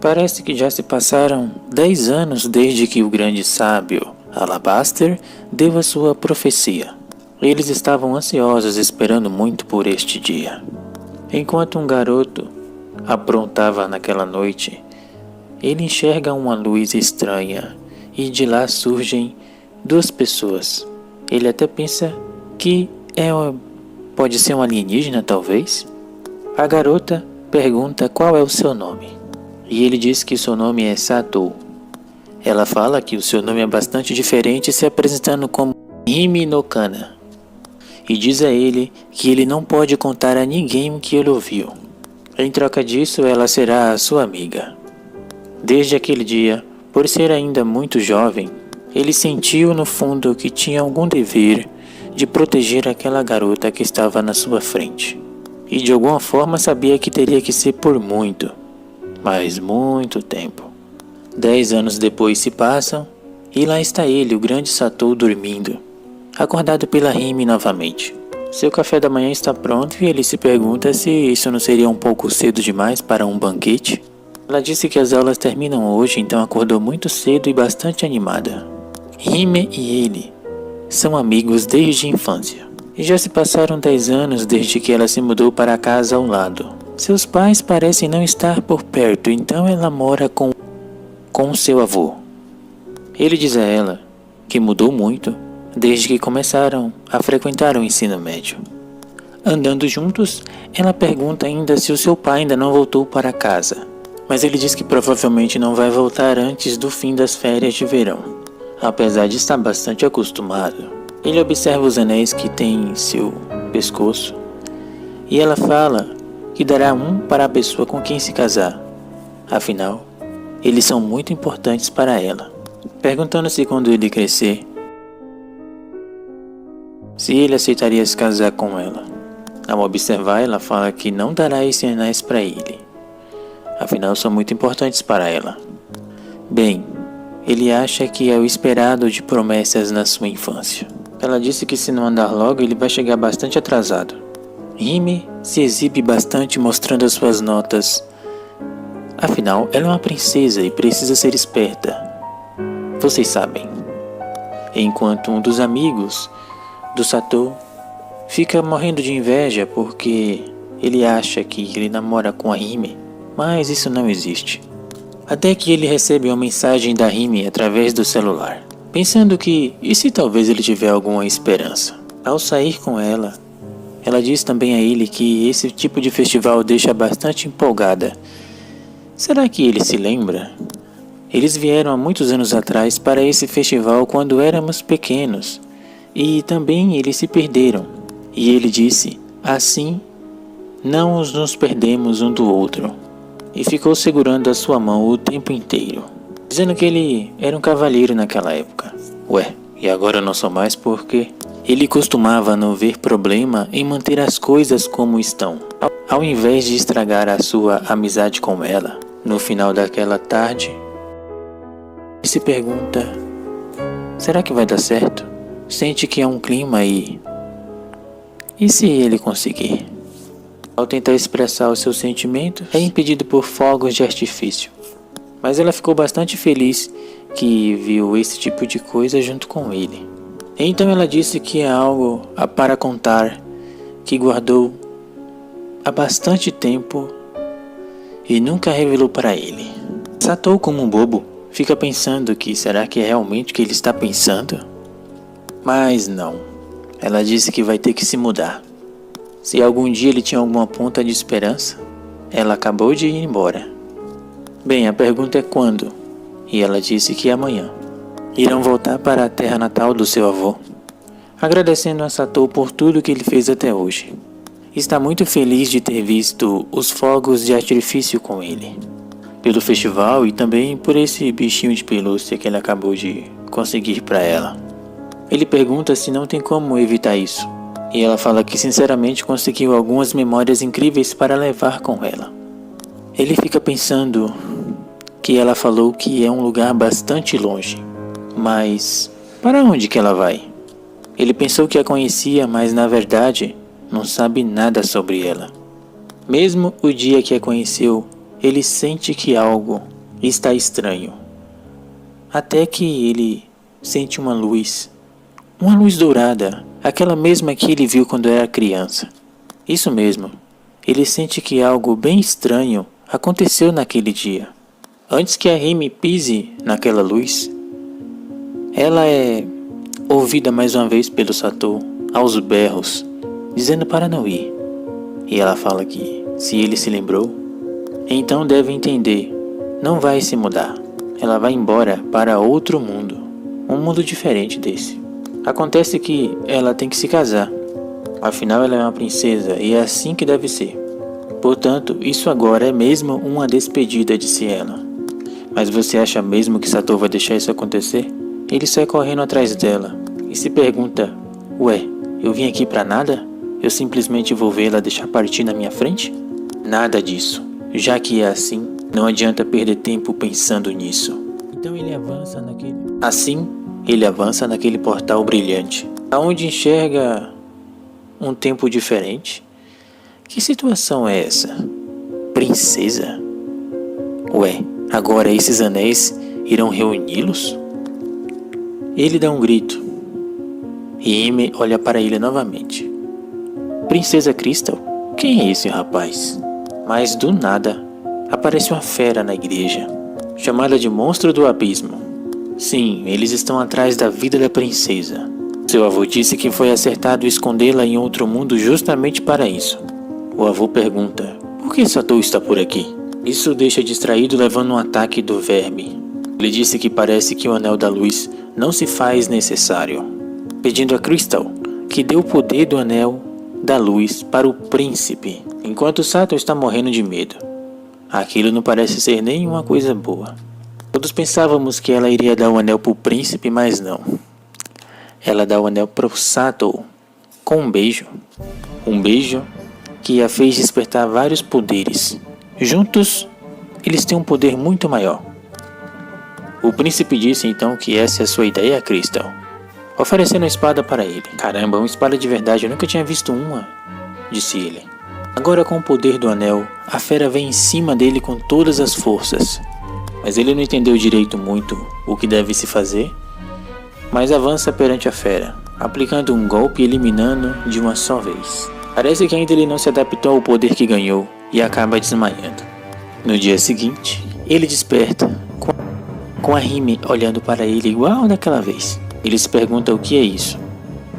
Parece que já se passaram 10 anos desde que o grande sábio Alabaster deu a sua profecia. Eles estavam ansiosos esperando muito por este dia. Enquanto um garoto aprontava naquela noite, ele enxerga uma luz estranha e de lá surgem duas pessoas. Ele até pensa que pode ser um alienígena, talvez. A garota pergunta qual é o seu nome e ele diz que seu nome é Satou. Ela fala que o seu nome é bastante diferente, se apresentando como Hime no Kana, e diz a ele que ele não pode contar a ninguém o que ele ouviu. Em troca disso, ela será a sua amiga. Desde aquele dia, por ser ainda muito jovem, ele sentiu no fundo que tinha algum dever de proteger aquela garota que estava na sua frente. E de alguma forma sabia que teria que ser por muito, mas muito tempo. 10 anos depois se passam, e lá está ele, o grande Satou, dormindo, acordado pela Hime novamente. Seu café da manhã está pronto e ele se pergunta se isso não seria um pouco cedo demais para um banquete. Ela disse que as aulas terminam hoje, então acordou muito cedo e bastante animada. Hime e ele são amigos desde a infância. E já se passaram 10 anos desde que ela se mudou para a casa ao lado. Seus pais parecem não estar por perto, então ela mora com seu avô. Ele diz a ela que mudou muito desde que começaram a frequentar o ensino médio. Andando juntos, ela pergunta ainda se o seu pai ainda não voltou para casa, mas ele diz que provavelmente não vai voltar antes do fim das férias de verão. Apesar de estar bastante acostumado, ele observa os anéis que tem em seu pescoço e ela fala que dará um para a pessoa com quem se casar. Afinal, eles são muito importantes para ela. Perguntando se quando ele crescer, se ele aceitaria se casar com ela. Ao observar, ela fala que não dará esses anéis para ele. Afinal, são muito importantes para ela. Bem, ele acha que é o esperado de promessas na sua infância. Ela disse que se não andar logo, ele vai chegar bastante atrasado. Hime se exibe bastante mostrando as suas notas. Afinal, ela é uma princesa e precisa ser esperta. Vocês sabem. Enquanto um dos amigos do Satou fica morrendo de inveja porque ele acha que ele namora com a Hime, mas isso não existe. Até que ele recebe uma mensagem da Hime através do celular, pensando que, e se talvez ele tiver alguma esperança? Ao sair com ela diz também a ele que esse tipo de festival deixa bastante empolgada. Será que ele se lembra? Eles vieram há muitos anos atrás para esse festival quando éramos pequenos, e também eles se perderam. E ele disse, assim, não nos perdemos um do outro. E ficou segurando a sua mão o tempo inteiro, dizendo que ele era um cavalheiro naquela época. Ué, e agora não sou mais porque ele costumava não ver problema em manter as coisas como estão, ao invés de estragar a sua amizade com ela. No final daquela tarde, ele se pergunta, será que vai dar certo? Sente que é um clima e se ele conseguir? Ao tentar expressar os seus sentimentos, é impedido por fogos de artifício. Mas ela ficou bastante feliz que viu esse tipo de coisa junto com ele. Então ela disse que é algo para contar, que guardou há bastante tempo e nunca revelou para ele. Satou como um bobo, fica pensando que será que é realmente o que ele está pensando? Mas não, ela disse que vai ter que se mudar. Se algum dia ele tinha alguma ponta de esperança, ela acabou de ir embora. Bem, a pergunta é quando? E ela disse que amanhã. Irão voltar para a terra natal do seu avô, agradecendo a Satou por tudo que ele fez até hoje. Está muito feliz de ter visto os fogos de artifício com ele, pelo festival e também por esse bichinho de pelúcia que ele acabou de conseguir para ela. Ele pergunta se não tem como evitar isso, e ela fala que sinceramente conseguiu algumas memórias incríveis para levar com ela. Ele fica pensando que ela falou que é um lugar bastante longe, mas para onde que ela vai? Ele pensou que a conhecia, mas na verdade não sabe nada sobre ela. Mesmo o dia que a conheceu, ele sente que algo está estranho. Até que ele sente uma luz dourada, aquela mesma que ele viu quando era criança. Isso mesmo, ele sente que algo bem estranho aconteceu naquele dia. Antes que a Rime pise naquela luz, ela é ouvida mais uma vez pelo Satou, aos berros, dizendo para não ir. E ela fala que, se ele se lembrou, então deve entender, não vai se mudar. Ela vai embora para outro mundo, um mundo diferente desse. Acontece que ela tem que se casar. Afinal, ela é uma princesa e é assim que deve ser. Portanto, isso agora é mesmo uma despedida, disse ela. Mas você acha mesmo que Satou vai deixar isso acontecer? Ele sai correndo atrás dela e se pergunta: ué, eu vim aqui pra nada? Eu simplesmente vou vê-la deixar partir na minha frente? Nada disso. Já que é assim, não adianta perder tempo pensando nisso. Então ele avança naquele... Assim, ele avança naquele portal brilhante, aonde enxerga um tempo diferente. Que situação é essa? Princesa? Ué, agora esses anéis irão reuni-los? Ele dá um grito. E Ime olha para ele novamente. Princesa Crystal? Quem é esse rapaz? Mas do nada, aparece uma fera na igreja, chamada de Monstro do Abismo. Sim, eles estão atrás da vida da princesa. Seu avô disse que foi acertado escondê-la em outro mundo justamente para isso. O avô pergunta: por que Satou está por aqui? Isso o deixa distraído, levando um ataque do verme. Ele disse que parece que o Anel da Luz não se faz necessário, pedindo a Crystal que dê o poder do Anel da Luz para o príncipe, enquanto Satou está morrendo de medo. Aquilo não parece ser nenhuma coisa boa. Todos pensávamos que ela iria dar o anel para o príncipe, mas não. Ela dá o anel para o Satou com um beijo. Um beijo que a fez despertar vários poderes. Juntos, eles têm um poder muito maior. O príncipe disse então que essa é a sua ideia, Crystal, oferecendo a espada para ele. Caramba, uma espada de verdade, eu nunca tinha visto uma, disse ele. Agora, com o poder do anel, a fera vem em cima dele com todas as forças. Mas ele não entendeu direito muito o que deve se fazer, mas avança perante a fera, aplicando um golpe e eliminando de uma só vez. Parece que ainda ele não se adaptou ao poder que ganhou e acaba desmaiando. No dia seguinte, ele desperta com a Rime olhando para ele igual daquela vez. Ele se pergunta o que é isso.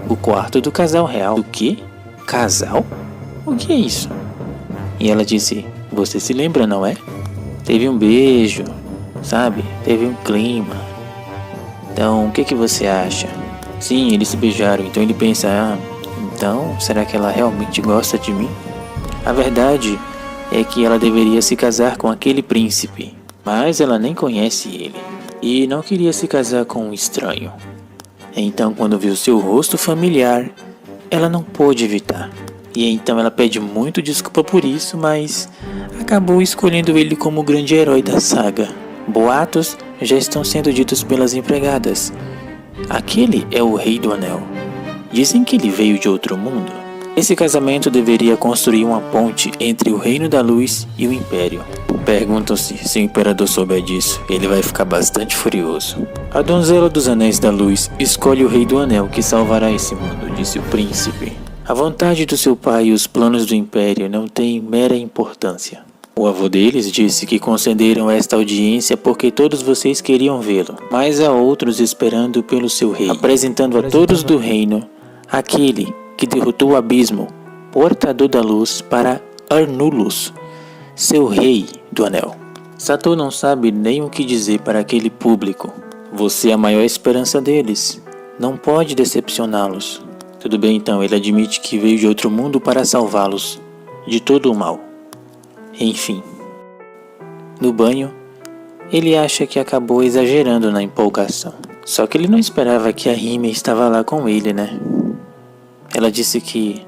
O quarto do casal real. O quê? Casal? O que é isso? E ela disse: você se lembra, não é? Teve um beijo, sabe? Teve um clima. Então, o que você acha? Sim, eles se beijaram, então ele pensa: então, será que ela realmente gosta de mim? A verdade é que ela deveria se casar com aquele príncipe, mas ela nem conhece ele e não queria se casar com um estranho. Então, quando viu seu rosto familiar, ela não pôde evitar. E então ela pede muito desculpa por isso, mas acabou escolhendo ele como o grande herói da saga. Boatos já estão sendo ditos pelas empregadas. Aquele é o Rei do Anel. Dizem que ele veio de outro mundo. Esse casamento deveria construir uma ponte entre o Reino da Luz e o Império. Perguntam-se se o Imperador souber disso, ele vai ficar bastante furioso. A donzela dos Anéis da Luz escolhe o Rei do Anel que salvará esse mundo, disse o príncipe. A vontade do seu pai e os planos do Império não têm mera importância. O avô deles disse que concederam esta audiência porque todos vocês queriam vê-lo, mas há outros esperando pelo seu rei, apresentando a todos do reino aquele que derrotou o abismo, portador da luz, para Arnulus, seu rei do anel. Satou não sabe nem o que dizer para aquele público. Você é a maior esperança deles. Não pode decepcioná-los. Tudo bem então, ele admite que veio de outro mundo para salvá-los de todo o mal. Enfim. No banho, ele acha que acabou exagerando na empolgação. Só que ele não esperava que a Rime estava lá com ele, né? Ela disse que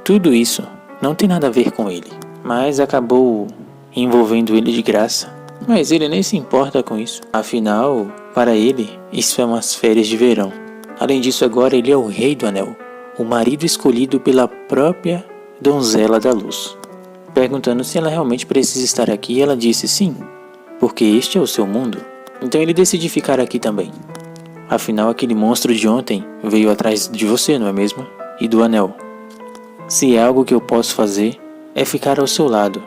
tudo isso não tem nada a ver com ele, mas acabou envolvendo ele de graça. Mas ele nem se importa com isso. Afinal, para ele, isso é umas férias de verão. Além disso, agora ele é o Rei do Anel, o marido escolhido pela própria Donzela da Luz. perguntando se ela realmente precisa estar aqui, e ela disse sim, porque este é o seu mundo. Então ele decide ficar aqui também. Afinal, aquele monstro de ontem veio atrás de você, não é mesmo? E do anel. Se é algo que eu posso fazer, é ficar ao seu lado,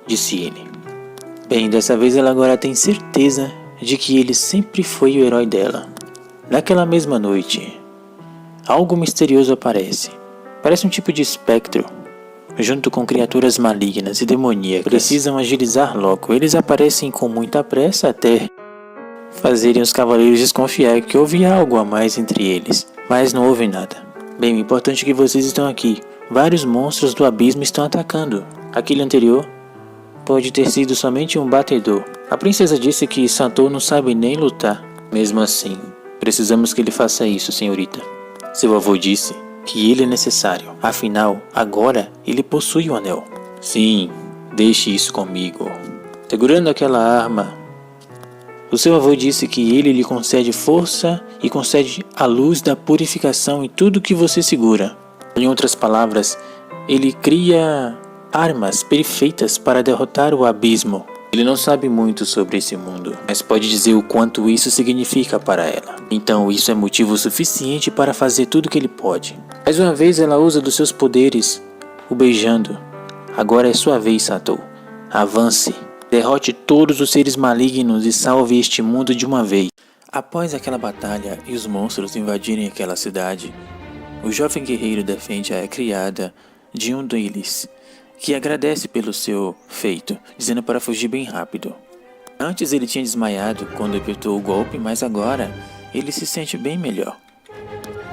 disse ele. Bem, dessa vez ela agora tem certeza de que ele sempre foi o herói dela. Naquela mesma noite, algo misterioso aparece. Parece um tipo de espectro, junto com criaturas malignas e demoníacas. Precisam agilizar logo. Eles aparecem com muita pressa até fazerem os cavaleiros desconfiar que houve algo a mais entre eles, mas não houve nada. Bem, o importante é que vocês estão aqui. Vários monstros do abismo estão atacando. Aquele anterior pode ter sido somente um batedor. A princesa disse que Satou não sabe nem lutar. Mesmo assim, precisamos que ele faça isso, senhorita. Seu avô disse que ele é necessário. Afinal, agora ele possui o anel. Sim, deixe isso comigo. Segurando aquela arma, o seu avô disse que ele lhe concede força e concede a luz da purificação em tudo que você segura. Em outras palavras, ele cria armas perfeitas para derrotar o abismo. Ele não sabe muito sobre esse mundo, mas pode dizer o quanto isso significa para ela. Então isso é motivo suficiente para fazer tudo o que ele pode. Mais uma vez ela usa dos seus poderes, o beijando. Agora é sua vez, Satou. Avance. Derrote todos os seres malignos e salve este mundo de uma vez. Após aquela batalha e os monstros invadirem aquela cidade, o jovem guerreiro defende a criada de um deles, que agradece pelo seu feito, dizendo para fugir bem rápido. Antes ele tinha desmaiado quando apertou o golpe, mas agora ele se sente bem melhor.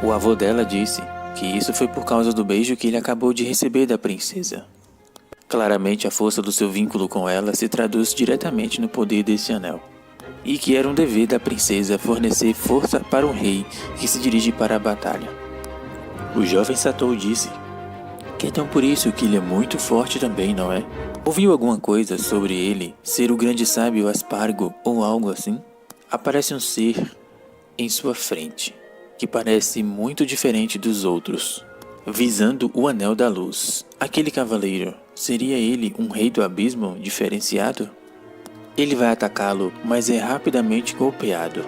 O avô dela disse que isso foi por causa do beijo que ele acabou de receber da princesa. Claramente a força do seu vínculo com ela se traduz diretamente no poder desse anel, e que era um dever da princesa fornecer força para o rei que se dirige para a batalha. O jovem Satou disse que então por isso que ele é muito forte também, não é? Ouviu alguma coisa sobre ele ser o grande sábio Aspargo ou algo assim? Aparece um ser em sua frente, que parece muito diferente dos outros, visando o Anel da Luz. Aquele cavaleiro, seria ele um rei do abismo diferenciado? Ele vai atacá-lo, mas é rapidamente golpeado,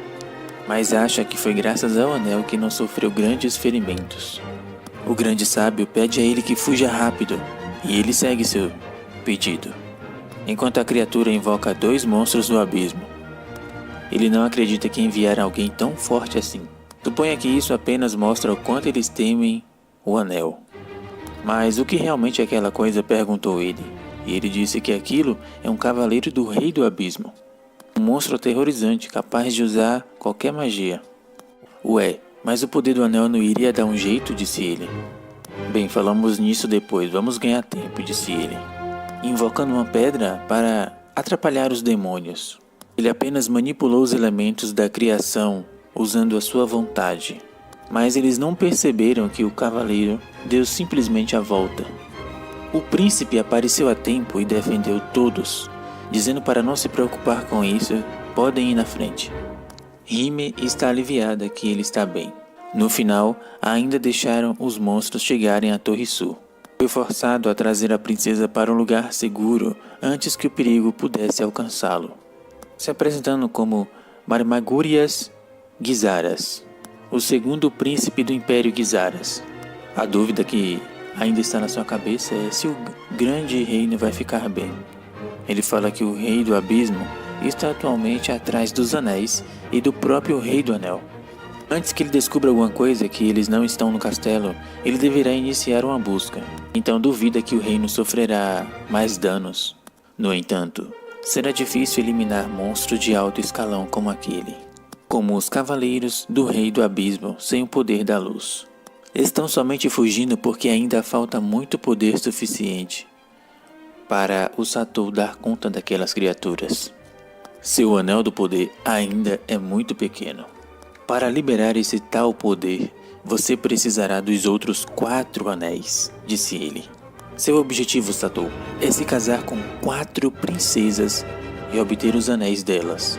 mas acha que foi graças ao anel que não sofreu grandes ferimentos. O grande sábio pede a ele que fuja rápido, e ele segue seu pedido, enquanto a criatura invoca 2 monstros do abismo. Ele não acredita que enviar alguém tão forte assim. Suponha que isso apenas mostra o quanto eles temem o anel. Mas o que realmente é aquela coisa? Perguntou ele, e ele disse que aquilo é um cavaleiro do rei do abismo. Um monstro aterrorizante, capaz de usar qualquer magia. Ué, mas o poder do anel não iria dar um jeito, disse ele. Bem, falamos nisso depois, vamos ganhar tempo, disse ele, invocando uma pedra para atrapalhar os demônios. Ele apenas manipulou os elementos da criação, usando a sua vontade. Mas eles não perceberam que o cavaleiro deu simplesmente a volta. O príncipe apareceu a tempo e defendeu todos, dizendo para não se preocupar com isso, podem ir na frente. Hime está aliviada que ele está bem. No final, ainda deixaram os monstros chegarem à Torre Sul. Foi forçado a trazer a princesa para um lugar seguro antes que o perigo pudesse alcançá-lo, se apresentando como Marmagurias Gizaras, o segundo príncipe do Império Gizaras. A dúvida que ainda está na sua cabeça é se o grande reino vai ficar bem. Ele fala que o rei do abismo está atualmente atrás dos anéis e do próprio rei do anel. Antes que ele descubra alguma coisa que eles não estão no castelo, ele deverá iniciar uma busca. Então duvida que o reino sofrerá mais danos. No entanto, será difícil eliminar monstros de alto escalão como aquele, como os cavaleiros do rei do abismo sem o poder da luz. Estão somente fugindo porque ainda falta muito poder suficiente para o Satou dar conta daquelas criaturas. Seu anel do poder ainda é muito pequeno. Para liberar esse tal poder, você precisará dos outros 4 anéis, disse ele. Seu objetivo, Satou, é se casar com 4 princesas e obter os anéis delas.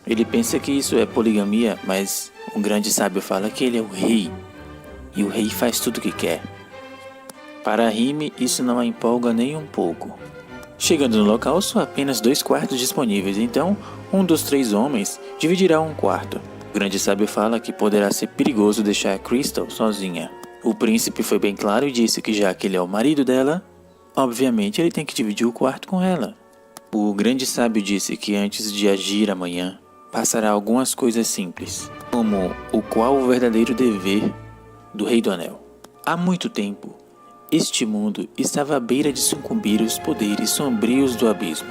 Ele pensa que isso é poligamia, mas um grande sábio fala que ele é o rei, e o rei faz tudo o que quer. Para Rime, isso não a empolga nem um pouco. Chegando no local, são apenas 2 quartos disponíveis, então um dos 3 homens dividirá um quarto. O grande sábio fala que poderá ser perigoso deixar Crystal sozinha. O príncipe foi bem claro e disse que já que ele é o marido dela, obviamente ele tem que dividir o quarto com ela. O grande sábio disse que antes de agir amanhã, passará algumas coisas simples, como qual o verdadeiro dever do Rei do Anel. Há muito tempo, este mundo estava à beira de sucumbir aos poderes sombrios do abismo.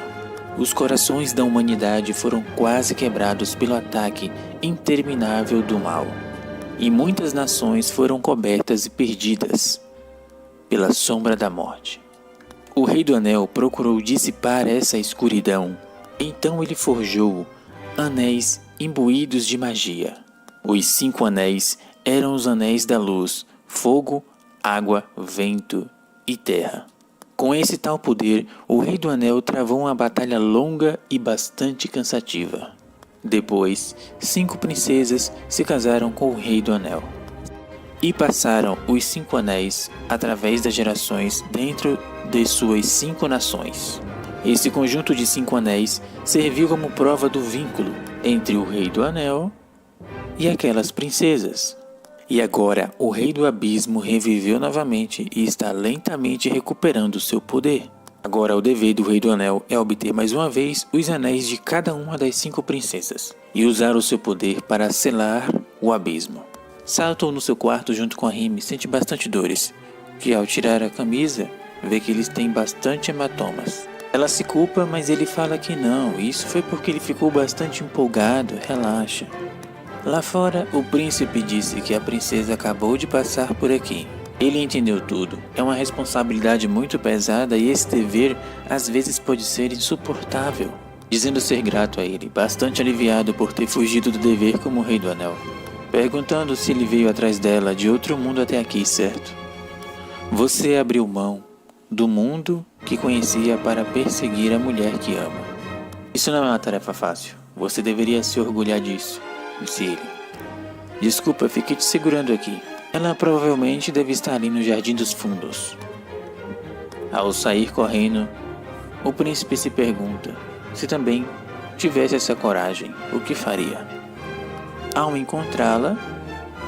Os corações da humanidade foram quase quebrados pelo ataque interminável do mal, e muitas nações foram cobertas e perdidas pela sombra da morte. O Rei do Anel procurou dissipar essa escuridão, então ele forjou anéis imbuídos de magia. Os 5 anéis eram os anéis da luz, fogo, água, vento e terra. Com esse tal poder, o Rei do Anel travou uma batalha longa e bastante cansativa. Depois, 5 princesas se casaram com o Rei do Anel e passaram os 5 anéis através das gerações dentro de suas 5 nações. Esse conjunto de 5 anéis serviu como prova do vínculo entre o Rei do Anel e aquelas princesas. E agora o Rei do Abismo reviveu novamente e está lentamente recuperando seu poder. Agora o dever do Rei do Anel é obter mais uma vez os anéis de cada uma das 5 princesas e usar o seu poder para selar o abismo. Saltou no seu quarto junto com a Rime e sente bastante dores, que ao tirar a camisa, vê que eles têm bastante hematomas. Ela se culpa, mas ele fala que não, isso foi porque ele ficou bastante empolgado, relaxa. Lá fora, o príncipe disse que a princesa acabou de passar por aqui. Ele entendeu tudo. É uma responsabilidade muito pesada e esse dever às vezes pode ser insuportável. Dizendo ser grato a ele, bastante aliviado por ter fugido do dever como Rei do Anel. Perguntando se ele veio atrás dela de outro mundo até aqui, certo? Você abriu mão do mundo que conhecia para perseguir a mulher que ama. Isso não é uma tarefa fácil. Você deveria se orgulhar disso, disse ele. Desculpa, fiquei te segurando aqui. Ela provavelmente deve estar ali no Jardim dos Fundos. Ao sair correndo, o príncipe se pergunta se também tivesse essa coragem, o que faria? Ao encontrá-la,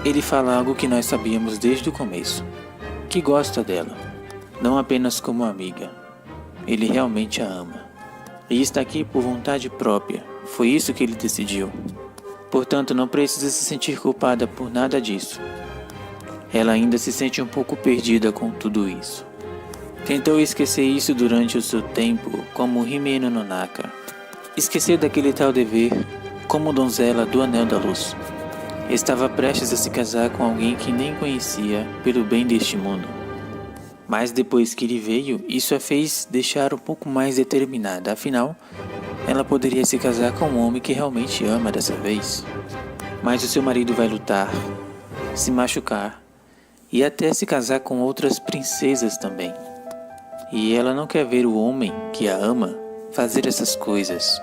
ele fala algo que nós sabíamos desde o começo, que gosta dela, não apenas como amiga. Ele realmente a ama. E está aqui por vontade própria, foi isso que ele decidiu. Portanto, não precisa se sentir culpada por nada disso. Ela ainda se sente um pouco perdida com tudo isso. Tentou esquecer isso durante o seu tempo como Hime no Naka. Esquecer daquele tal dever como donzela do Anel da Luz. Estava prestes a se casar com alguém que nem conhecia pelo bem deste mundo. Mas depois que ele veio, isso a fez deixar um pouco mais determinada. Afinal, ela poderia se casar com um homem que realmente ama dessa vez. Mas o seu marido vai lutar, se machucar e até se casar com outras princesas também. E ela não quer ver o homem que a ama fazer essas coisas.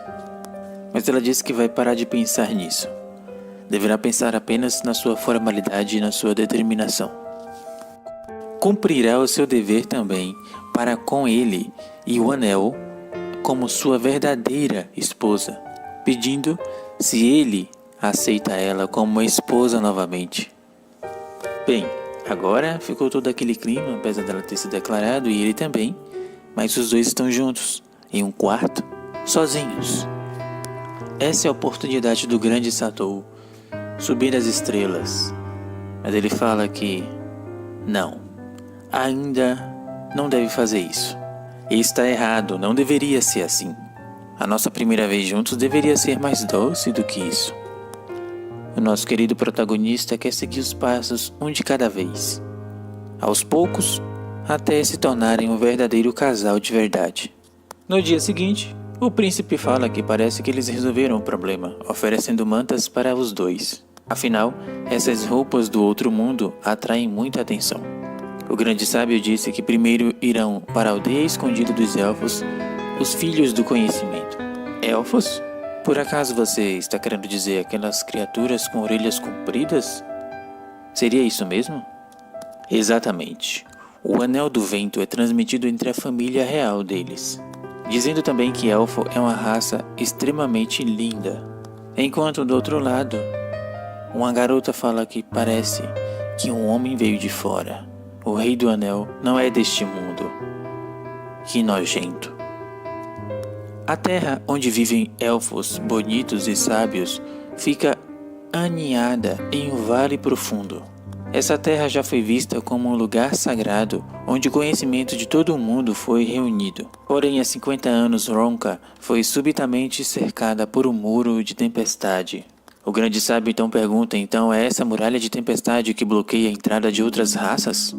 Mas ela disse que vai parar de pensar nisso. Deverá pensar apenas na sua formalidade e na sua determinação. Cumprirá o seu dever também para com ele e o anel como sua verdadeira esposa, pedindo se ele aceita ela como uma esposa novamente. Bem, agora ficou todo aquele clima, apesar dela ter se declarado e ele também, mas os dois estão juntos, em um quarto, sozinhos. Essa é a oportunidade do grande Satou, subir as estrelas. Mas ele fala que não, ainda não deve fazer isso. E está errado, não deveria ser assim. A nossa primeira vez juntos deveria ser mais doce do que isso. O nosso querido protagonista quer seguir os passos um de cada vez, aos poucos, até se tornarem um verdadeiro casal de verdade. No dia seguinte, o príncipe fala que parece que eles resolveram o problema, oferecendo mantas para os dois. Afinal, essas roupas do outro mundo atraem muita atenção. O grande sábio disse que primeiro irão para a aldeia escondida dos elfos, os filhos do conhecimento. Elfos? Por acaso você está querendo dizer aquelas criaturas com orelhas compridas? Seria isso mesmo? Exatamente. O Anel do Vento é transmitido entre a família real deles, dizendo também que Elfo é uma raça extremamente linda. Enquanto do outro lado, uma garota fala que parece que um homem veio de fora. O Rei do Anel não é deste mundo. Que nojento. A terra onde vivem elfos bonitos e sábios fica aninhada em um vale profundo. Essa terra já foi vista como um lugar sagrado onde o conhecimento de todo o mundo foi reunido. Porém, há 50 anos, Ronka foi subitamente cercada por um muro de tempestade. O grande sábio então pergunta, então é essa muralha de tempestade que bloqueia a entrada de outras raças?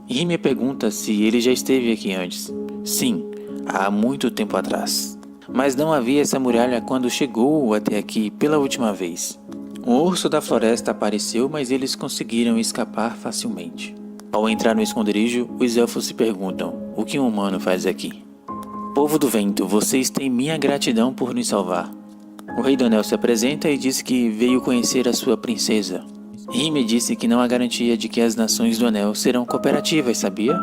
Hymir pergunta se ele já esteve aqui antes. Sim, há muito tempo atrás. Mas não havia essa muralha quando chegou até aqui pela última vez. Um urso da floresta apareceu, mas eles conseguiram escapar facilmente. Ao entrar no esconderijo, os elfos se perguntam, o que um humano faz aqui? Povo do vento, vocês têm minha gratidão por nos salvar. O Rei do Anel se apresenta e diz que veio conhecer a sua princesa. Hymir disse que não há garantia de que as nações do Anel serão cooperativas, sabia?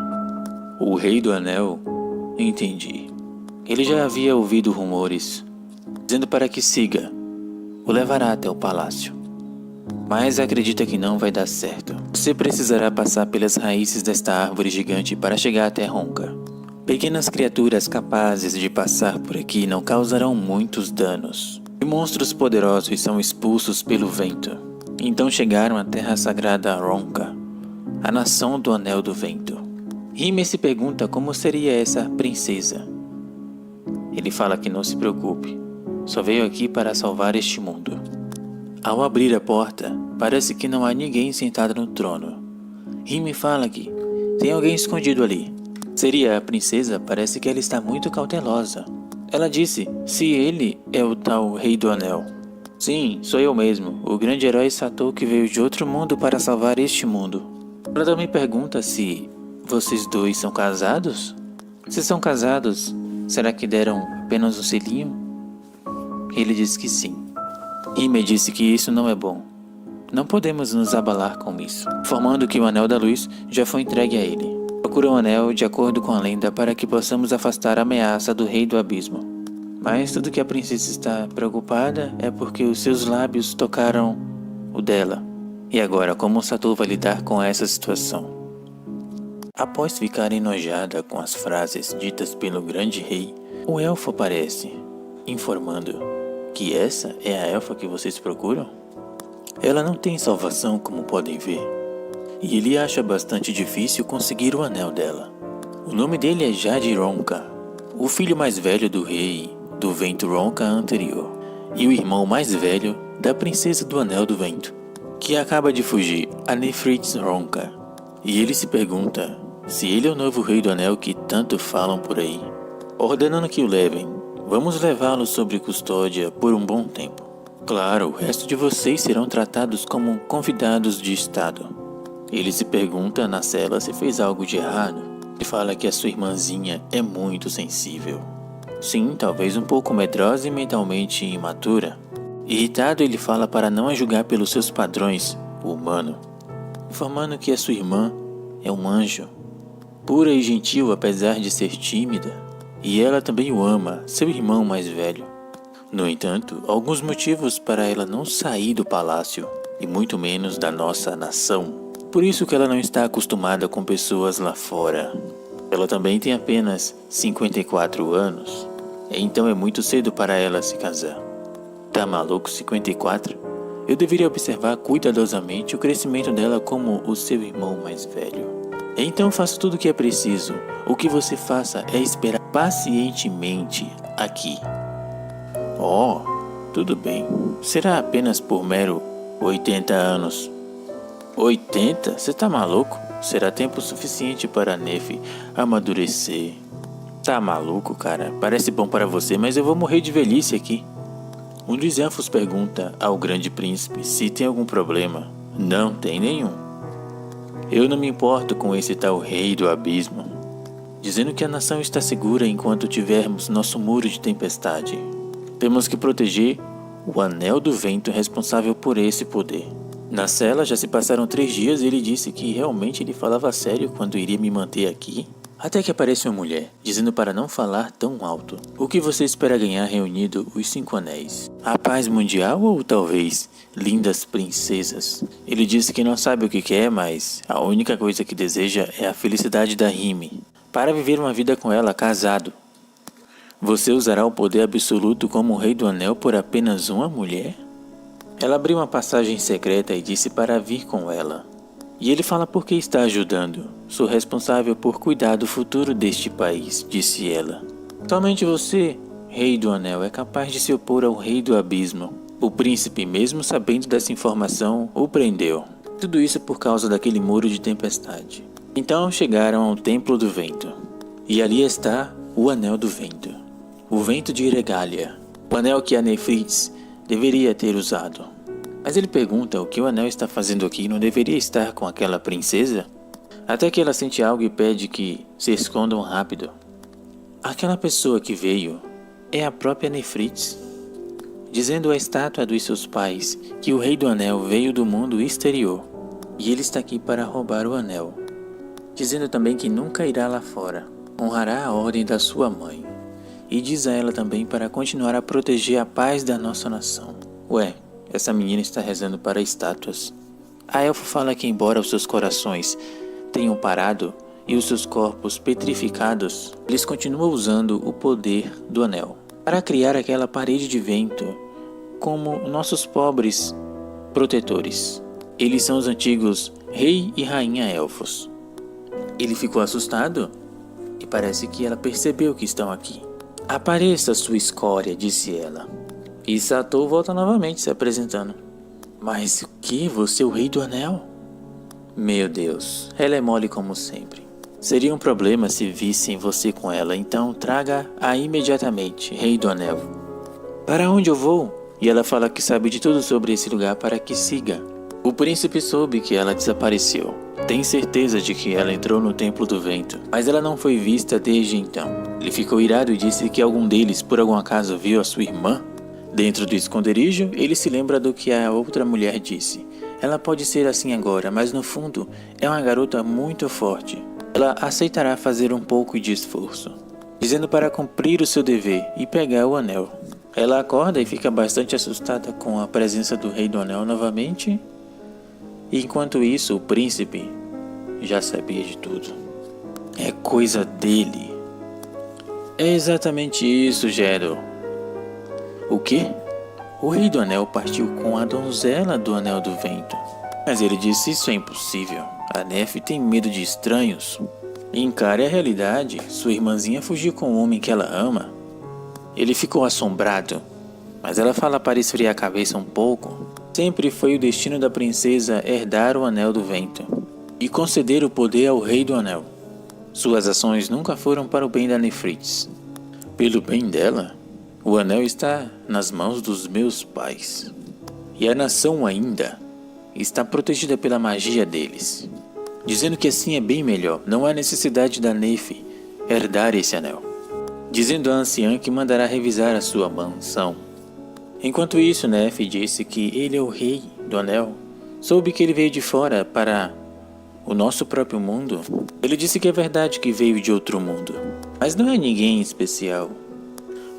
O Rei do Anel? Entendi. Ele já havia ouvido rumores, dizendo para que siga. O levará até o palácio. Mas acredita que não vai dar certo. Você precisará passar pelas raízes desta árvore gigante para chegar até Ronka. Pequenas criaturas capazes de passar por aqui não causarão muitos danos. E monstros poderosos são expulsos pelo vento. Então chegaram à terra sagrada Ronka, a nação do Anel do Vento. Hymir se pergunta como seria essa princesa. Ele fala que não se preocupe, só veio aqui para salvar este mundo. Ao abrir a porta, parece que não há ninguém sentado no trono. Hymir fala que tem alguém escondido ali. Seria a princesa, parece que ela está muito cautelosa. Ela disse, se ele é o tal Rei do Anel. Sim, sou eu mesmo, o grande herói Satou que veio de outro mundo para salvar este mundo. Ela também pergunta se vocês dois são casados? Se são casados, será que deram apenas um selinho? Ele diz que sim. Hymir disse que isso não é bom. Não podemos nos abalar com isso, informando que o Anel da Luz já foi entregue a ele. Procura o anel de acordo com a lenda para que possamos afastar a ameaça do Rei do Abismo. Mas tudo que a princesa está preocupada é porque os seus lábios tocaram o dela. E agora, como Satou vai lidar com essa situação? Após ficar enojada com as frases ditas pelo grande rei, o elfo aparece, informando que essa é a elfa que vocês procuram? Ela não tem salvação, como podem ver, e ele acha bastante difícil conseguir o anel dela. O nome dele é Jade Ronka, o filho mais velho do rei do vento Ronka anterior, e o irmão mais velho da princesa do Anel do Vento, que acaba de fugir, a Nefrit Ronka. E ele se pergunta se ele é o novo rei do anel que tanto falam por aí, ordenando que o levem. Vamos levá-lo sob custódia por um bom tempo. Claro, o resto de vocês serão tratados como convidados de estado. Ele se pergunta na cela se fez algo de errado e fala que a sua irmãzinha é muito sensível. Sim, talvez um pouco medrosa e mentalmente imatura. Irritado, ele fala para não a julgar pelos seus padrões humanos, informando que a sua irmã é um anjo, pura e gentil apesar de ser tímida, e ela também o ama, seu irmão mais velho. No entanto, alguns motivos para ela não sair do palácio, e muito menos da nossa nação. Por isso que ela não está acostumada com pessoas lá fora. Ela também tem apenas 54 anos, então é muito cedo para ela se casar. Tá maluco, 54? Eu deveria observar cuidadosamente o crescimento dela como o seu irmão mais velho. Então faça tudo o que é preciso. O que você faça é esperar pacientemente aqui. Oh, tudo bem. Será apenas por mero 80 anos. 80? Você tá maluco? Será tempo suficiente para a Nef amadurecer. Tá maluco, cara? Parece bom para você, mas eu vou morrer de velhice aqui. Um dos elfos pergunta ao grande príncipe se tem algum problema. Não tem nenhum. Eu não me importo com esse tal rei do abismo, dizendo que a nação está segura enquanto tivermos nosso muro de tempestade. Temos que proteger o Anel do Vento responsável por esse poder. Na cela já se passaram 3 dias e ele disse que realmente ele falava sério quando iria me manter aqui. Até que aparece uma mulher, dizendo para não falar tão alto. O que você espera ganhar reunido os 5 anéis? A paz mundial ou talvez lindas princesas? Ele disse que não sabe o que quer, mas a única coisa que deseja é a felicidade da Rime, para viver uma vida com ela casado. Você usará o poder absoluto como o Rei do Anel por apenas uma mulher? Ela abriu uma passagem secreta e disse para vir com ela. E ele fala por que está ajudando. Sou responsável por cuidar do futuro deste país, disse ela. Somente você, Rei do Anel, é capaz de se opor ao Rei do Abismo. O príncipe, mesmo sabendo dessa informação, o prendeu. Tudo isso por causa daquele muro de tempestade. Então chegaram ao Templo do Vento. E ali está o Anel do Vento. O Vento de Iregália. O anel que a Nefrits deveria ter usado. Mas ele pergunta o que o anel está fazendo aqui e não deveria estar com aquela princesa? Até que ela sente algo e pede que se escondam rápido. Aquela pessoa que veio é a própria Nefrits, dizendo à estátua dos seus pais que o Rei do Anel veio do mundo exterior e ele está aqui para roubar o anel, dizendo também que nunca irá lá fora, honrará a ordem da sua mãe e diz a ela também para continuar a proteger a paz da nossa nação. Ué, essa menina está rezando para estátuas. A elfo fala que embora os seus corações tenham parado e os seus corpos petrificados, eles continuam usando o poder do anel para criar aquela parede de vento como nossos pobres protetores. Eles são os antigos rei e rainha elfos. Ele ficou assustado e parece que ela percebeu que estão aqui. Apareça, sua escória, disse ela. E Satou volta novamente se apresentando. Mas o que? Você é o Rei do Anel? Meu Deus, ela é mole como sempre. Seria um problema se vissem você com ela, então traga-a imediatamente, Rei do Anel. Para onde eu vou? E ela fala que sabe de tudo sobre esse lugar para que siga. O príncipe soube que ela desapareceu. Tem certeza de que ela entrou no Templo do Vento, mas ela não foi vista desde então. Ele ficou irado e disse que algum deles, por algum acaso, viu a sua irmã. Dentro do esconderijo, ele se lembra do que a outra mulher disse. Ela pode ser assim agora, mas no fundo é uma garota muito forte. Ela aceitará fazer um pouco de esforço, dizendo para cumprir o seu dever e pegar o anel. Ela acorda e fica bastante assustada com a presença do Rei do Anel novamente. E enquanto isso, o príncipe já sabia de tudo. É coisa dele. É exatamente isso, Geralt. O quê? O Rei do Anel partiu com a donzela do Anel do Vento. Mas ele disse isso é impossível. A Nef tem medo de estranhos. Encare a realidade. Sua irmãzinha fugiu com o homem que ela ama. Ele ficou assombrado. Mas ela fala para esfriar a cabeça um pouco. Sempre foi o destino da princesa herdar o Anel do Vento e conceder o poder ao Rei do Anel. Suas ações nunca foram para o bem da Nefrits. Pelo bem dela, o anel está nas mãos dos meus pais. E a nação ainda está protegida pela magia deles. Dizendo que assim é bem melhor, não há necessidade da Nef herdar esse anel. Dizendo à anciã que mandará revisar a sua mansão. Enquanto isso, Nef disse que ele é o Rei do Anel. Soube que ele veio de fora para o nosso próprio mundo. Ele disse que é verdade que veio de outro mundo, mas não é ninguém especial.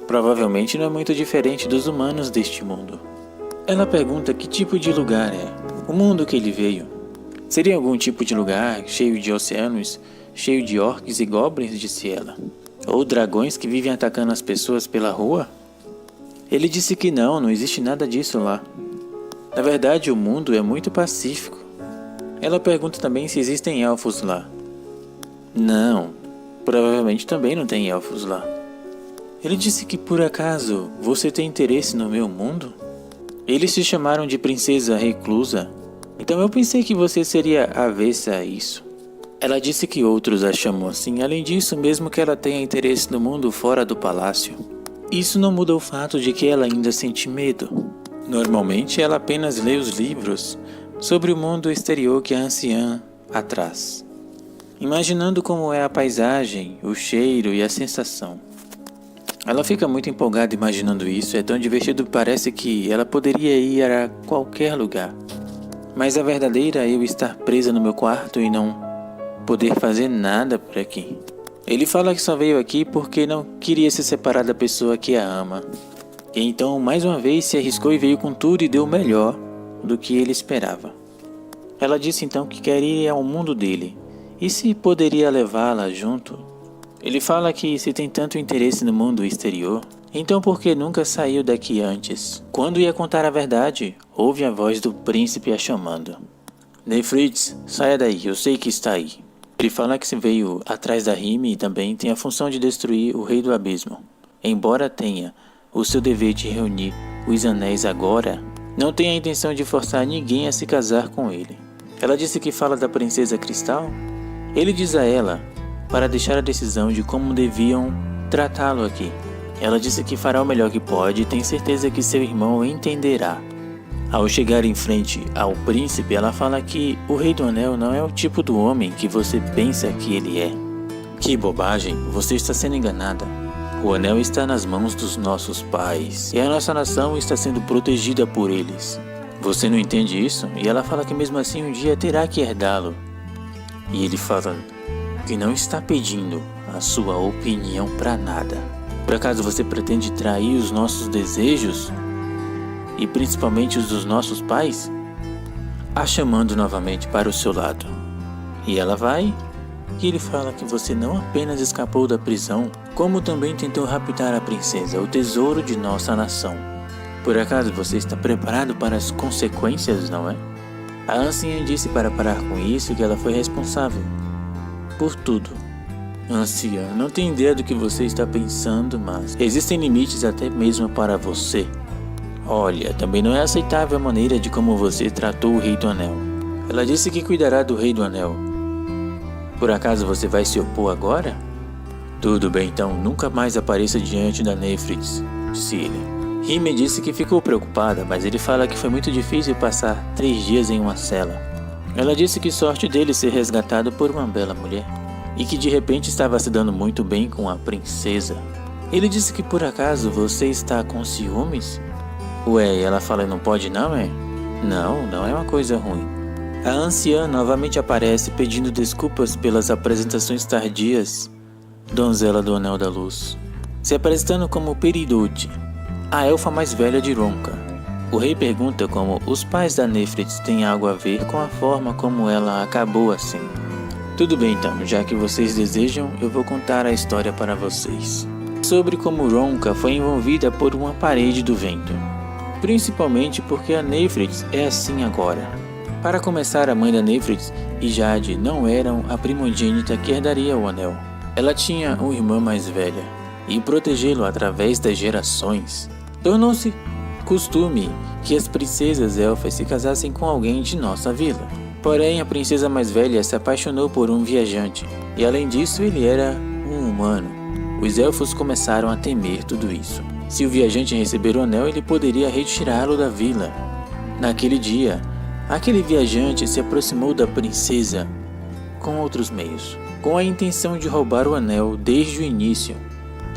Provavelmente não é muito diferente dos humanos deste mundo. Ela pergunta que tipo de lugar é o mundo que ele veio. Seria algum tipo de lugar cheio de oceanos, cheio de orques e goblins, disse ela. Ou dragões que vivem atacando as pessoas pela rua? Ele disse que não existe nada disso lá. Na verdade, o mundo é muito pacífico. Ela pergunta também se existem elfos lá. Não, provavelmente também não tem elfos lá. Ele disse que por acaso você tem interesse no meu mundo? Eles se chamaram de princesa reclusa, então eu pensei que você seria avessa a isso. Ela disse que outros a chamam assim, além disso, mesmo que ela tenha interesse no mundo fora do palácio. Isso não muda o fato de que ela ainda sente medo. Normalmente ela apenas lê os livros sobre o mundo exterior que a anciã a traz, imaginando como é a paisagem, o cheiro e a sensação. Ela fica muito empolgada imaginando isso, é tão divertido que parece que ela poderia ir a qualquer lugar. Mas a verdadeira é eu estar presa no meu quarto e não poder fazer nada por aqui. Ele fala que só veio aqui porque não queria se separar da pessoa que a ama. E então, mais uma vez, se arriscou e veio com tudo e deu o melhor do que ele esperava. Ela disse então que quer ir ao mundo dele e se poderia levá-la junto. Ele fala que se tem tanto interesse no mundo exterior, então por que nunca saiu daqui antes? Quando ia contar a verdade, ouve a voz do príncipe a chamando. Nefrits, saia daí, eu sei que está aí. Ele fala que se veio atrás da Rime e também tem a função de destruir o Rei do Abismo. Embora tenha o seu dever de reunir os anéis agora, não tem a intenção de forçar ninguém a se casar com ele. Ela disse que fala da Princesa Cristal. Ele diz a ela para deixar a decisão de como deviam tratá-lo aqui. Ela disse que fará o melhor que pode e tem certeza que seu irmão entenderá. Ao chegar em frente ao príncipe, ela fala que o Rei do Anel não é o tipo do homem que você pensa que ele é. Que bobagem, você está sendo enganada. O anel está nas mãos dos nossos pais e a nossa nação está sendo protegida por eles. Você não entende isso? E ela fala que mesmo assim um dia terá que herdá-lo. E ele fala que não está pedindo a sua opinião para nada. Por acaso você pretende trair os nossos desejos? E principalmente os dos nossos pais? A chamando novamente para o seu lado. E ela vai, e ele fala que você não apenas escapou da prisão, como também tentou raptar a princesa, o tesouro de nossa nação. Por acaso você está preparado para as consequências, não é? A anciã disse para parar com isso que ela foi responsável por tudo. Anciã, não tenho ideia do que você está pensando, mas existem limites até mesmo para você. Olha, também não é aceitável a maneira de como você tratou o Rei do Anel. Ela disse que cuidará do Rei do Anel. Por acaso você vai se opor agora? Tudo bem então, nunca mais apareça diante da Nefrits, disse ele. Rime disse que ficou preocupada, mas ele fala que foi muito difícil passar 3 dias em uma cela. Ela disse que sorte dele ser resgatado por uma bela mulher, e que de repente estava se dando muito bem com a princesa. Ele disse que por acaso você está com ciúmes? Ué, ela fala não pode não, é? Não é uma coisa ruim. A anciã novamente aparece pedindo desculpas pelas apresentações tardias. Donzela do Anel da Luz, se apresentando como Peridot, a elfa mais velha de Ronca. O rei pergunta como os pais da Nefrits têm algo a ver com a forma como ela acabou assim. Tudo bem então, já que vocês desejam, eu vou contar a história para vocês. Sobre como Ronca foi envolvida por uma parede do vento. Principalmente porque a Nefrits é assim agora. Para começar, a mãe da Nefrits e Jade não eram a primogênita que herdaria o anel. Ela tinha uma irmã mais velha, e protegê-lo através das gerações. Tornou-se costume que as princesas elfas se casassem com alguém de nossa vila. Porém, a princesa mais velha se apaixonou por um viajante, e além disso ele era um humano. Os elfos começaram a temer tudo isso. Se o viajante receber o anel, ele poderia retirá-lo da vila. Naquele dia, aquele viajante se aproximou da princesa com outros meios, com a intenção de roubar o anel desde o início.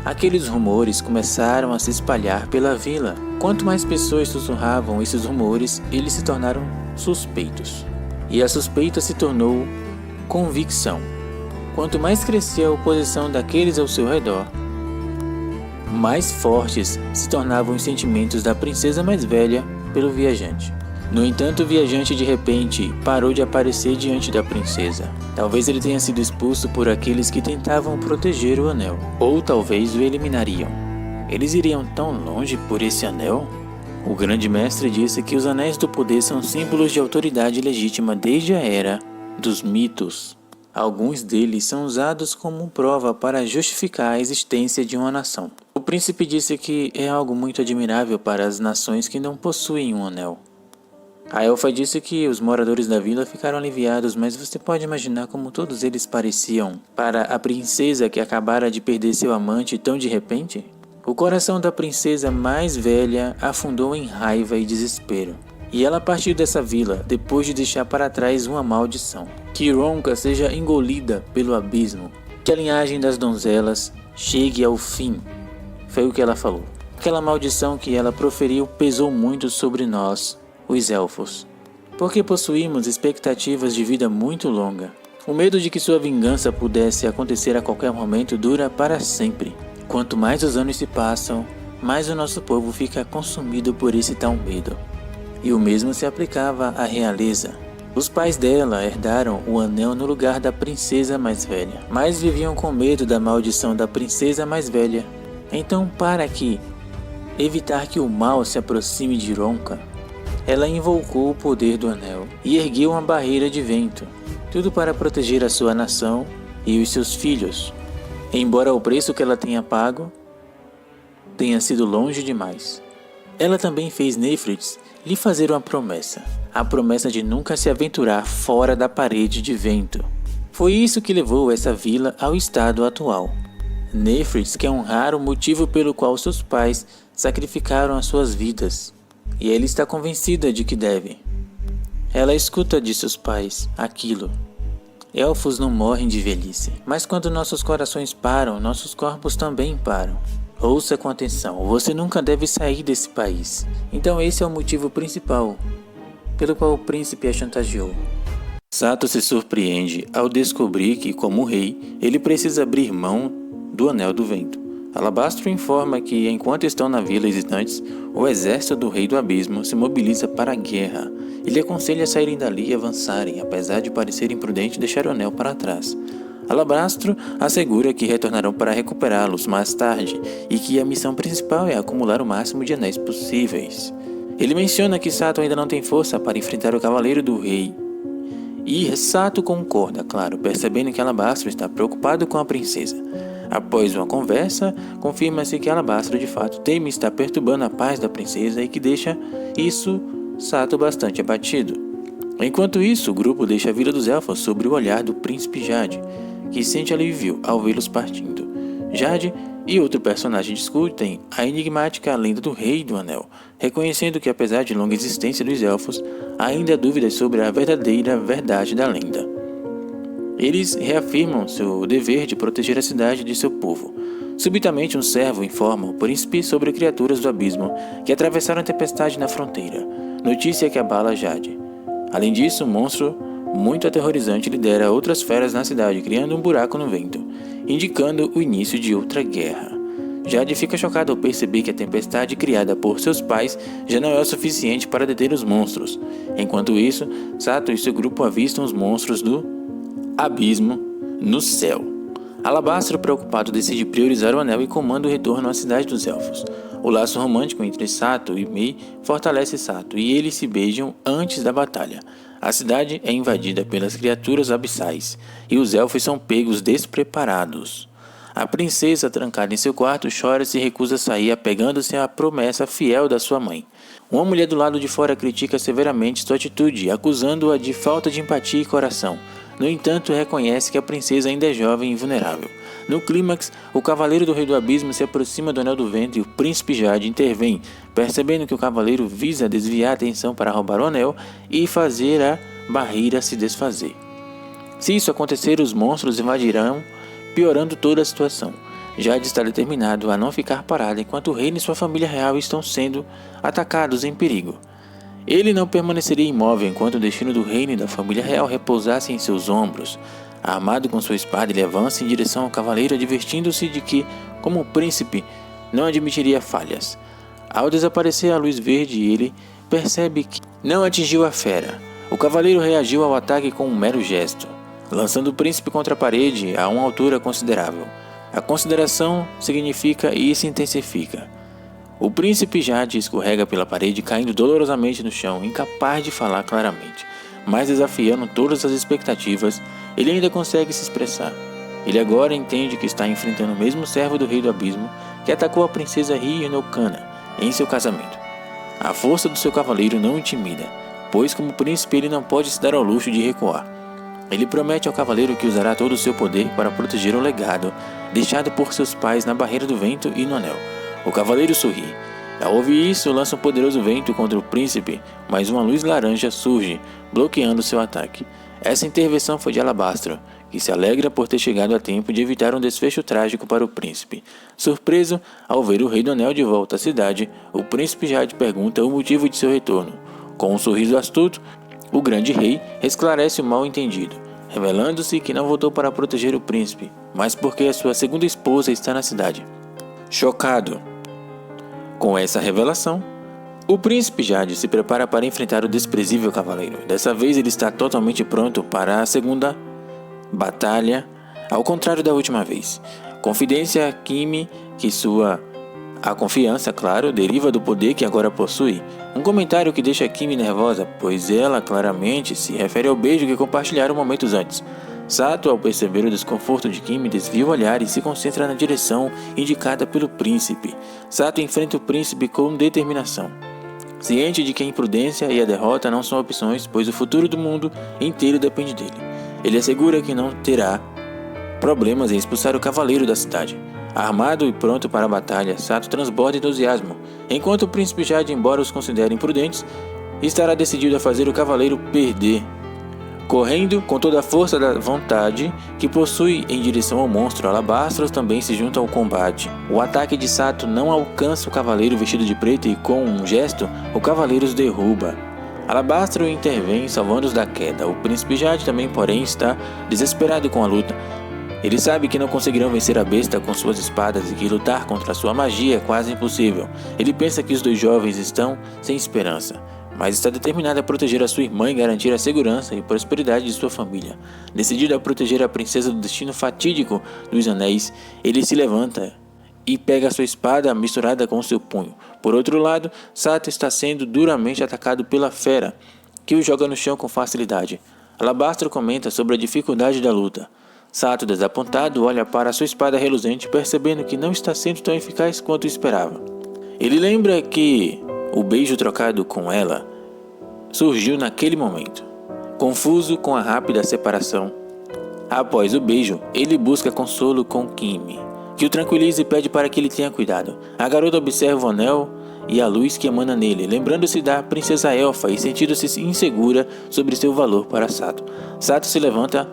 Aqueles rumores começaram a se espalhar pela vila. Quanto mais pessoas sussurravam esses rumores, eles se tornaram suspeitos. E a suspeita se tornou convicção. Quanto mais crescia a oposição daqueles ao seu redor, mais fortes se tornavam os sentimentos da princesa mais velha pelo viajante. No entanto, o viajante de repente parou de aparecer diante da princesa. Talvez ele tenha sido expulso por aqueles que tentavam proteger o anel, ou talvez o eliminariam. Eles iriam tão longe por esse anel? O grande mestre disse que os anéis do poder são símbolos de autoridade legítima desde a era dos mitos. Alguns deles são usados como prova para justificar a existência de uma nação. O príncipe disse que é algo muito admirável para as nações que não possuem um anel. A elfa disse que os moradores da vila ficaram aliviados, mas você pode imaginar como todos eles pareciam para a princesa que acabara de perder seu amante tão de repente? O coração da princesa mais velha afundou em raiva e desespero. E ela partiu dessa vila depois de deixar para trás uma maldição. Que Ronca seja engolida pelo abismo. Que a linhagem das donzelas chegue ao fim. Foi o que ela falou. Aquela maldição que ela proferiu pesou muito sobre nós, os elfos. porque possuímos expectativas de vida muito longa. O medo de que sua vingança pudesse acontecer a qualquer momento dura para sempre. Quanto mais os anos se passam, mais o nosso povo fica consumido por esse tal medo. E o mesmo se aplicava à realeza. Os pais dela herdaram o anel no lugar da princesa mais velha, mas viviam com medo da maldição da princesa mais velha. Então, para evitar que o mal se aproxime de Ronca, ela invocou o poder do anel e ergueu uma barreira de vento, tudo para proteger a sua nação e os seus filhos, embora o preço que ela tenha pago tenha sido longe demais. Ela também fez Nefrits lhe fazer uma promessa, a promessa de nunca se aventurar fora da parede de vento. Foi isso que levou essa vila ao estado atual. Nefrits quer honrar o motivo pelo qual seus pais sacrificaram as suas vidas, e ela está convencida de que deve. Ela escuta de seus pais aquilo. Elfos não morrem de velhice, mas quando nossos corações param, nossos corpos também param. Ouça com atenção, você nunca deve sair desse país. Então esse é o motivo principal pelo qual o príncipe a chantageou. Sato se surpreende ao descobrir que, como rei, ele precisa abrir mão do Anel do Vento. Alabastro informa que, enquanto estão na vila hesitantes, o exército do Rei do Abismo se mobiliza para a guerra. Ele aconselha a saírem dali e avançarem, apesar de parecer imprudente deixar o anel para trás. Alabastro assegura que retornarão para recuperá-los mais tarde e que a missão principal é acumular o máximo de anéis possíveis. Ele menciona que Sato ainda não tem força para enfrentar o Cavaleiro do Rei. E Sato concorda, claro, percebendo que Alabastro está preocupado com a princesa. Após uma conversa, confirma-se que Alabastro de fato teme estar perturbando a paz da princesa e que deixa isso Sato bastante abatido. Enquanto isso, o grupo deixa a Vila dos Elfos sob o olhar do príncipe Jade, que sente alívio ao vê-los partindo. Jade e outro personagem discutem a enigmática lenda do Rei do Anel, reconhecendo que apesar de longa existência dos Elfos, ainda há dúvidas sobre a verdadeira verdade da lenda. Eles reafirmam seu dever de proteger a cidade de seu povo. Subitamente, um servo informa o príncipe sobre criaturas do abismo que atravessaram a tempestade na fronteira, notícia que abala Jade. Além disso, um monstro muito aterrorizante lidera outras feras na cidade, criando um buraco no vento, indicando o início de outra guerra. Jade fica chocado ao perceber que a tempestade criada por seus pais já não é o suficiente para deter os monstros. Enquanto isso, Sato e seu grupo avistam os monstros do abismo no céu. Alabastro, preocupado, decide priorizar o anel e comanda o retorno à cidade dos elfos. O laço romântico entre Sato e Mei fortalece Sato e eles se beijam antes da batalha. A cidade é invadida pelas criaturas abissais e os elfos são pegos despreparados. A princesa, trancada em seu quarto, chora e se recusa a sair, apegando-se à promessa fiel da sua mãe. Uma mulher do lado de fora critica severamente sua atitude, acusando-a de falta de empatia e coração. No entanto, reconhece que a princesa ainda é jovem e vulnerável. No clímax, o Cavaleiro do Rei do Abismo se aproxima do Anel do Vento e o Príncipe Jade intervém, percebendo que o Cavaleiro visa desviar a atenção para roubar o anel e fazer a barreira se desfazer. Se isso acontecer, os monstros invadirão, piorando toda a situação. Jade está determinado a não ficar parado enquanto o reino e sua família real estão sendo atacados em perigo. Ele não permaneceria imóvel enquanto o destino do reino e da família real repousasse em seus ombros. Armado com sua espada, ele avança em direção ao cavaleiro, advertindo-se de que, como príncipe, não admitiria falhas. Ao desaparecer a luz verde, ele percebe que não atingiu a fera. O cavaleiro reagiu ao ataque com um mero gesto, lançando o príncipe contra a parede a uma altura considerável. A consideração significa e se intensifica. O príncipe Jade escorrega pela parede, caindo dolorosamente no chão, incapaz de falar claramente. Mas desafiando todas as expectativas, ele ainda consegue se expressar. Ele agora entende que está enfrentando o mesmo servo do Rei do Abismo que atacou a princesa Ryonokana em seu casamento. A força do seu cavaleiro não o intimida, pois como príncipe ele não pode se dar ao luxo de recuar. Ele promete ao cavaleiro que usará todo o seu poder para proteger o legado deixado por seus pais na Barreira do Vento e no Anel. O cavaleiro sorri. Ao ouvir isso, lança um poderoso vento contra o príncipe, mas uma luz laranja surge, bloqueando seu ataque. Essa intervenção foi de Alabastro, que se alegra por ter chegado a tempo de evitar um desfecho trágico para o príncipe. Surpreso, ao ver o Rei do Anel de volta à cidade, o príncipe Jade pergunta o motivo de seu retorno. Com um sorriso astuto, O grande rei esclarece o mal-entendido, revelando-se que não voltou para proteger o príncipe, mas porque a sua segunda esposa está na cidade. Chocado com essa revelação, o príncipe Jade se prepara para enfrentar o desprezível cavaleiro. Dessa vez ele está totalmente pronto para a segunda batalha, ao contrário da última vez. Confidência a Kimi que a confiança, claro, deriva do poder que agora possui. Um comentário que deixa Kimi nervosa, pois ela claramente se refere ao beijo que compartilharam momentos antes. Sato, ao perceber o desconforto de Kimi, desvia o olhar e se concentra na direção indicada pelo príncipe. Sato enfrenta o príncipe com determinação, ciente de que a imprudência e a derrota não são opções, pois o futuro do mundo inteiro depende dele. Ele assegura que não terá problemas em expulsar o cavaleiro da cidade. Armado e pronto para a batalha, Sato transborda entusiasmo, enquanto o príncipe Jade, embora os considere imprudentes, estará decidido a fazer o cavaleiro perder. Correndo com toda a força da vontade que possui em direção ao monstro, Alabastros também se junta ao combate. O ataque de Sato não alcança o cavaleiro vestido de preto e, com um gesto, o cavaleiro os derruba. Alabastro intervém, salvando-os da queda. O príncipe Jade também, porém, está desesperado com a luta. Ele sabe que não conseguirão vencer a besta com suas espadas e que lutar contra sua magia é quase impossível. Ele pensa que os dois jovens estão sem esperança, mas está determinado a proteger a sua irmã e garantir a segurança e prosperidade de sua família. Decidido a proteger a princesa do destino fatídico dos anéis, ele se levanta e pega sua espada misturada com seu punho. Por outro lado, Sato está sendo duramente atacado pela fera, que o joga no chão com facilidade. Alabastro comenta sobre a dificuldade da luta. Sato, desapontado, olha para sua espada reluzente, percebendo que não está sendo tão eficaz quanto esperava. Ele lembra que o beijo trocado com ela surgiu naquele momento. Confuso com a rápida separação, após o beijo, ele busca consolo com Kimi, que o tranquiliza e pede para que ele tenha cuidado. A garota observa o anel e a luz que emana nele, lembrando-se da princesa elfa e sentindo-se insegura sobre seu valor para Sato. Sato se levanta,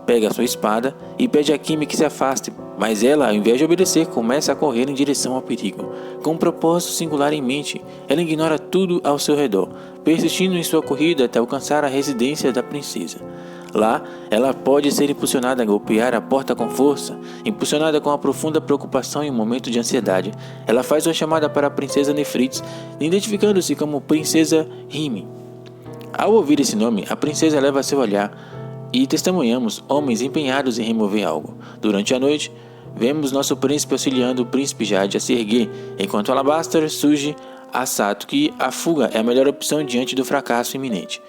pega sua espada e pede a Kimi que se afaste, mas ela, ao invés de obedecer, começa a correr em direção ao perigo. Com um propósito singular em mente, ela ignora tudo ao seu redor, persistindo em sua corrida até alcançar a residência da princesa. Lá, ela pode ser impulsionada a golpear a porta com força. Impulsionada com a profunda preocupação e um momento de ansiedade, ela faz uma chamada para a princesa Nefrits, identificando-se como Princesa Rime. Ao ouvir esse nome, a princesa leva seu olhar e testemunhamos homens empenhados em remover algo. Durante a noite, vemos nosso príncipe auxiliando o príncipe Jade a se erguer, enquanto Alabastro surge a Sato que a fuga é a melhor opção diante do fracasso iminente.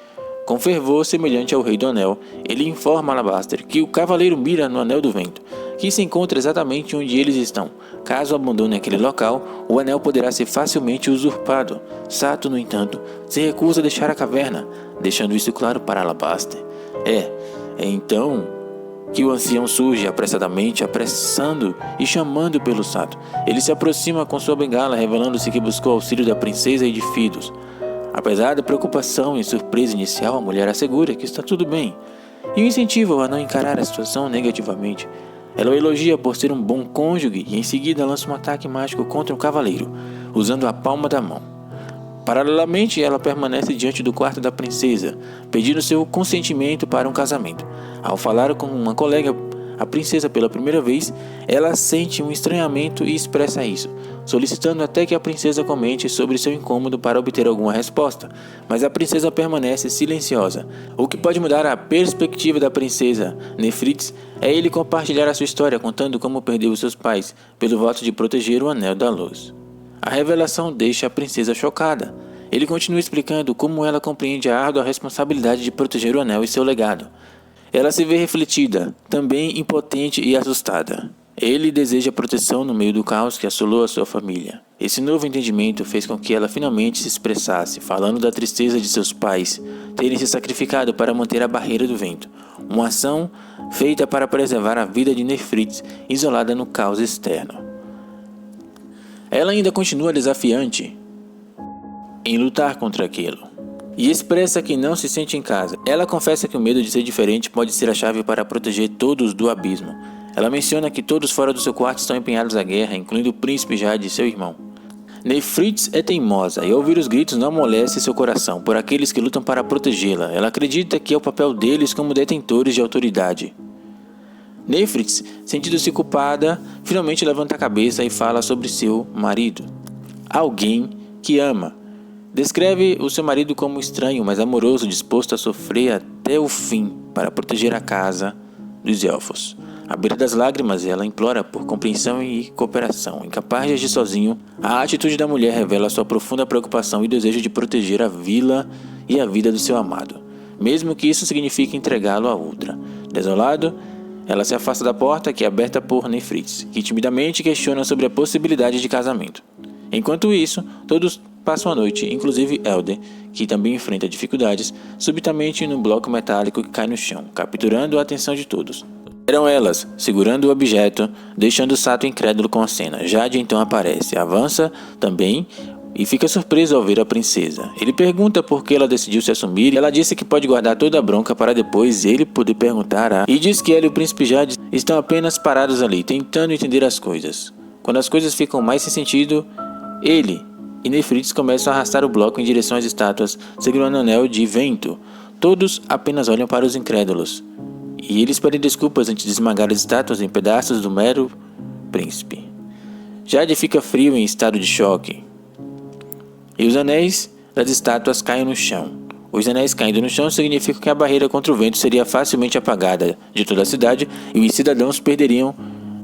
Com fervor semelhante ao Rei do Anel, ele informa Alabastro que o cavaleiro mira no Anel do Vento, que se encontra exatamente onde eles estão. Caso abandone aquele local, o anel poderá ser facilmente usurpado. Sato, no entanto, se recusa a deixar a caverna, deixando isso claro para Alabastro. É então que o ancião surge apressadamente, apressando e chamando pelo Sato. Ele se aproxima com sua bengala, revelando-se que buscou auxílio da princesa e de Fidos. Apesar da preocupação e surpresa inicial, a mulher assegura que está tudo bem e o incentiva a não encarar a situação negativamente. Ela o elogia por ser um bom cônjuge e em seguida lança um ataque mágico contra o cavaleiro, usando a palma da mão. Paralelamente, ela permanece diante do quarto da princesa, pedindo seu consentimento para um casamento. Ao falar com uma colega, a princesa pela primeira vez, ela sente um estranhamento e expressa isso, solicitando até que a princesa comente sobre seu incômodo para obter alguma resposta, mas a princesa permanece silenciosa. O que pode mudar a perspectiva da princesa Nefrits é ele compartilhar a sua história, contando como perdeu seus pais pelo voto de proteger o Anel da Luz. A revelação deixa a princesa chocada. Ele continua explicando como ela compreende a árdua responsabilidade de proteger o anel e seu legado. Ela se vê refletida, também impotente e assustada. Ele deseja proteção no meio do caos que assolou a sua família. Esse novo entendimento fez com que ela finalmente se expressasse, falando da tristeza de seus pais terem se sacrificado para manter a barreira do vento, uma ação feita para preservar a vida de Nefrits, isolada no caos externo. Ela ainda continua desafiante em lutar contra aquilo, e expressa que não se sente em casa. Ela confessa que o medo de ser diferente pode ser a chave para proteger todos do abismo. Ela menciona que todos fora do seu quarto estão empenhados à guerra, incluindo o príncipe Jade e seu irmão. Nefrits é teimosa e ouvir os gritos não amolece seu coração por aqueles que lutam para protegê-la. Ela acredita que é o papel deles como detentores de autoridade. Nefrits, sentindo-se culpada, finalmente levanta a cabeça e fala sobre seu marido. Alguém que ama. Descreve o seu marido como estranho, mas amoroso, disposto a sofrer até o fim para proteger a casa dos elfos. À beira das lágrimas, ela implora por compreensão e cooperação. Incapaz de agir sozinho, a atitude da mulher revela sua profunda preocupação e desejo de proteger a vila e a vida do seu amado, mesmo que isso signifique entregá-lo a outra. Desolado, ela se afasta da porta, que é aberta por Nefrits, que timidamente questiona sobre a possibilidade de casamento. Enquanto isso, todos passam a noite, inclusive Elder, que também enfrenta dificuldades, subitamente no bloco metálico que cai no chão, capturando a atenção de todos. Eram elas, segurando o objeto, deixando Sato incrédulo com a cena. Jade então aparece, avança também e fica surpreso ao ver a princesa. Ele pergunta por que ela decidiu se assumir e ela disse que pode guardar toda a bronca para depois ele poder perguntar e diz que ela e o príncipe Jade estão apenas parados ali, tentando entender as coisas. Quando as coisas ficam mais sem sentido, ele e Nefrits começam a arrastar o bloco em direção às estátuas, segurando o anel de vento. Todos apenas olham para os incrédulos. E eles pedem desculpas antes de esmagar as estátuas em pedaços do mero príncipe. Jade fica frio em estado de choque. E os anéis das estátuas caem no chão. Os anéis caindo no chão significam que a barreira contra o vento seria facilmente apagada de toda a cidade e os cidadãos perderiam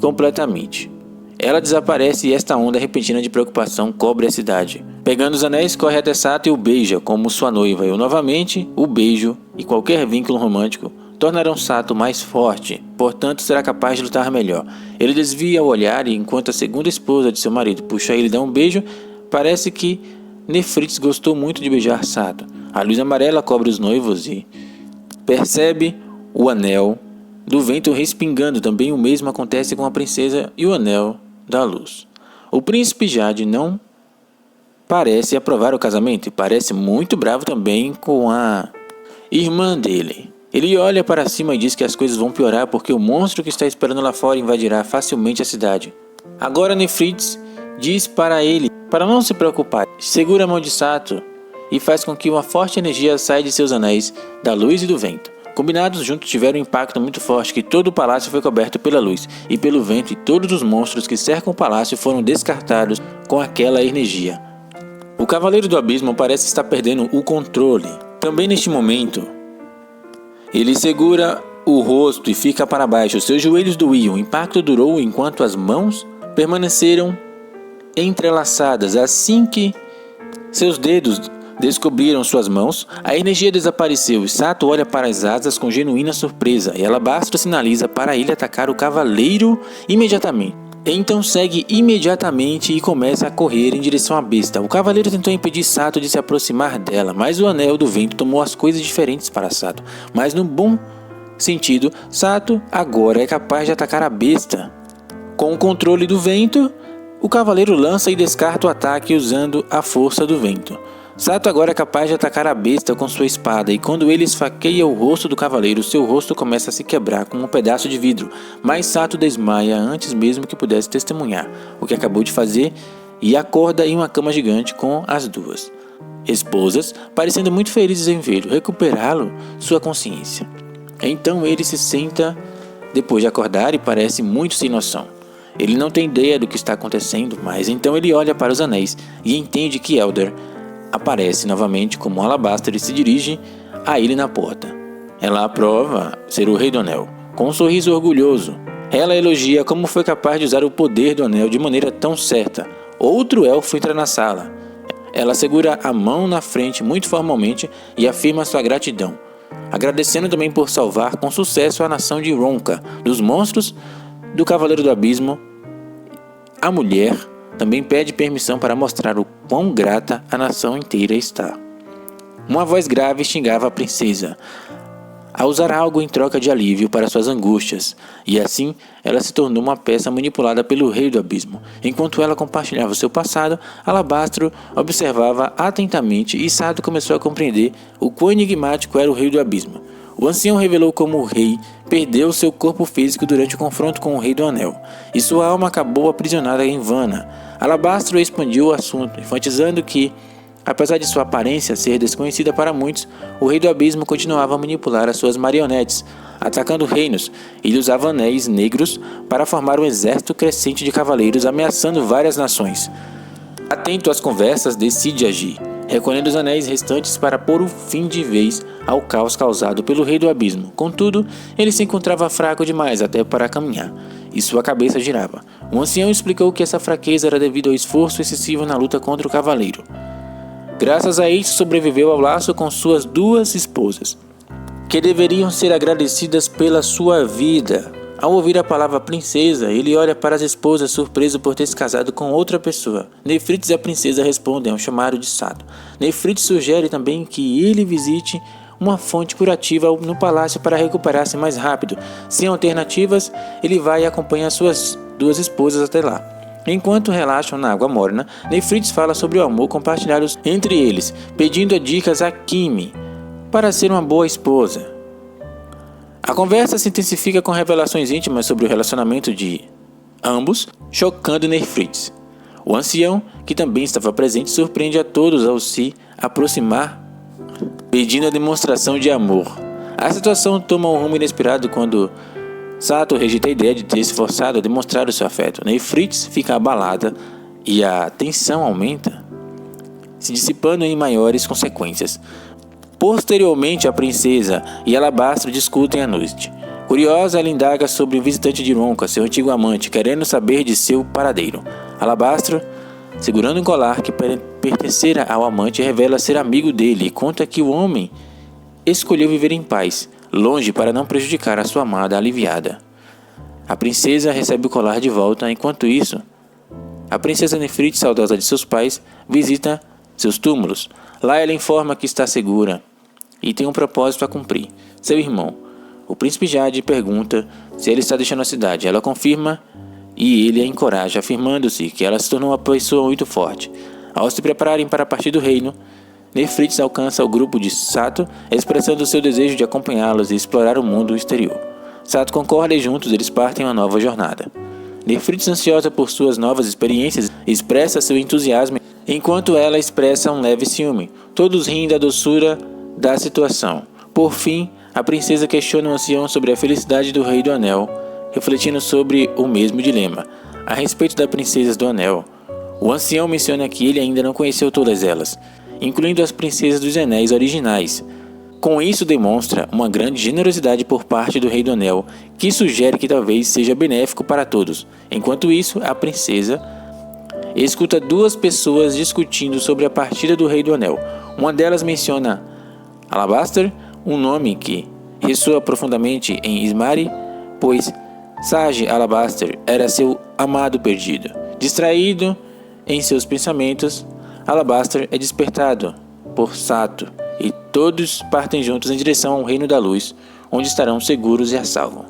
completamente. Ela desaparece e esta onda repentina de preocupação cobre a cidade. Pegando os anéis, corre até Sato e o beija como sua noiva. Eu novamente, o beijo e qualquer vínculo romântico tornarão Sato mais forte, portanto será capaz de lutar melhor. Ele desvia o olhar e enquanto a segunda esposa de seu marido puxa ele e dá um beijo, parece que Nefrits gostou muito de beijar Sato. A luz amarela cobre os noivos e percebe o anel do vento respingando. Também o mesmo acontece com a princesa e o anel da luz. O príncipe Jade não parece aprovar o casamento e parece muito bravo também com a irmã dele. Ele olha para cima e diz que as coisas vão piorar porque o monstro que está esperando lá fora invadirá facilmente a cidade. Agora Nefrits diz para ele para não se preocupar, segura a mão de Sato e faz com que uma forte energia saia de seus anéis, da luz e do vento. Combinados juntos tiveram um impacto muito forte que todo o palácio foi coberto pela luz e pelo vento e todos os monstros que cercam o palácio foram descartados com aquela energia. O Cavaleiro do Abismo parece estar perdendo o controle. Também neste momento, ele segura o rosto e fica para baixo. Seus joelhos doíam. O impacto durou enquanto as mãos permaneceram entrelaçadas. Assim que seus dedos descobriram suas mãos, a energia desapareceu e Sato olha para as asas com genuína surpresa e Alabastro sinaliza para ele atacar o cavaleiro imediatamente. Então segue imediatamente e começa a correr em direção à besta. O cavaleiro tentou impedir Sato de se aproximar dela, mas o anel do vento tomou as coisas diferentes para Sato. Mas no bom sentido, Sato agora é capaz de atacar a besta. Com o controle do vento, o cavaleiro lança e descarta o ataque usando a força do vento. Sato agora é capaz de atacar a besta com sua espada e quando ele esfaqueia o rosto do cavaleiro, seu rosto começa a se quebrar com um pedaço de vidro, mas Sato desmaia antes mesmo que pudesse testemunhar o que acabou de fazer e acorda em uma cama gigante com as duas esposas, parecendo muito felizes em vê-lo, recuperá-lo sua consciência. Então ele se senta depois de acordar e parece muito sem noção. Ele não tem ideia do que está acontecendo, mas então ele olha para os anéis e entende que Elder aparece novamente como Alabastro e se dirige a ele na porta. Ela aprova ser o rei do anel, com um sorriso orgulhoso. Ela elogia como foi capaz de usar o poder do anel de maneira tão certa. Outro elfo entra na sala. Ela segura a mão na frente muito formalmente e afirma sua gratidão, agradecendo também por salvar com sucesso a nação de Ronka dos monstros do Cavaleiro do Abismo. A mulher também pede permissão para mostrar o quão grata a nação inteira está. Uma voz grave xingava a princesa a usar algo em troca de alívio para suas angústias, e assim ela se tornou uma peça manipulada pelo Rei do Abismo. Enquanto ela compartilhava seu passado, Alabastro observava atentamente e Sato começou a compreender o quão enigmático era o Rei do Abismo. O ancião revelou como o rei perdeu seu corpo físico durante o confronto com o Rei do Anel, e sua alma acabou aprisionada em Vana. Alabastro expandiu o assunto, enfatizando que, apesar de sua aparência ser desconhecida para muitos, o Rei do Abismo continuava a manipular as suas marionetes, atacando reinos. Ele usava anéis negros para formar um exército crescente de cavaleiros, ameaçando várias nações. Atento às conversas, decide agir, recolhendo os anéis restantes para pôr o fim de vez ao caos causado pelo Rei do Abismo. Contudo, ele se encontrava fraco demais até para caminhar, e sua cabeça girava. O ancião explicou que essa fraqueza era devido ao esforço excessivo na luta contra o cavaleiro. Graças a isso, sobreviveu ao laço com suas 2 esposas, que deveriam ser agradecidas pela sua vida. Ao ouvir a palavra princesa, ele olha para as esposas surpreso por ter se casado com outra pessoa. Nefrites e a princesa respondem ao chamado de Sato. Nefrites sugere também que ele visite uma fonte curativa no palácio para recuperar-se mais rápido. Sem alternativas, ele vai e acompanha suas 2 esposas até lá. Enquanto relaxam na água morna, Nefrites fala sobre o amor compartilhado entre eles, pedindo dicas a Kimi para ser uma boa esposa. A conversa se intensifica com revelações íntimas sobre o relacionamento de ambos, chocando Nefrites. O ancião, que também estava presente, surpreende a todos ao se aproximar, pedindo a demonstração de amor. A situação toma um rumo inesperado quando Sato rejeita a ideia de ter se forçado a demonstrar o seu afeto. Nefrites fica abalada e a tensão aumenta, se dissipando em maiores consequências. Posteriormente, a princesa e Alabastro discutem à noite. Curiosa, ela indaga sobre o visitante de Ronca, seu antigo amante, querendo saber de seu paradeiro. Alabastro, segurando um colar que pertencera ao amante, revela ser amigo dele e conta que o homem escolheu viver em paz, longe para não prejudicar a sua amada aliviada. A princesa recebe o colar de volta. Enquanto isso, a princesa Nefrites, saudosa de seus pais, visita seus túmulos. Lá ela informa que está segura e tem um propósito a cumprir. Seu irmão, o príncipe Jade, pergunta se ele está deixando a cidade. Ela confirma e ele a encoraja, afirmando-se que ela se tornou uma pessoa muito forte. Ao se prepararem para partir do reino, Nefrites alcança o grupo de Sato, expressando seu desejo de acompanhá-los e explorar o mundo exterior. Sato concorda e juntos eles partem uma nova jornada. Nefrites, ansiosa por suas novas experiências, expressa seu entusiasmo, enquanto ela expressa um leve ciúme. Todos riem da doçura da situação. Por fim, a princesa questiona o ancião sobre a felicidade do Rei do Anel, refletindo sobre o mesmo dilema. A respeito das princesas do Anel, o ancião menciona que ele ainda não conheceu todas elas, incluindo as princesas dos Anéis originais. Com isso, demonstra uma grande generosidade por parte do Rei do Anel, que sugere que talvez seja benéfico para todos. Enquanto isso, a princesa escuta 2 pessoas discutindo sobre a partida do Rei do Anel. Uma delas menciona Alabastro, um nome que ressoa profundamente em Ismari, pois Sage Alabastro era seu amado perdido. Distraído em seus pensamentos, Alabastro é despertado por Sato e todos partem juntos em direção ao Reino da Luz, onde estarão seguros e a salvo.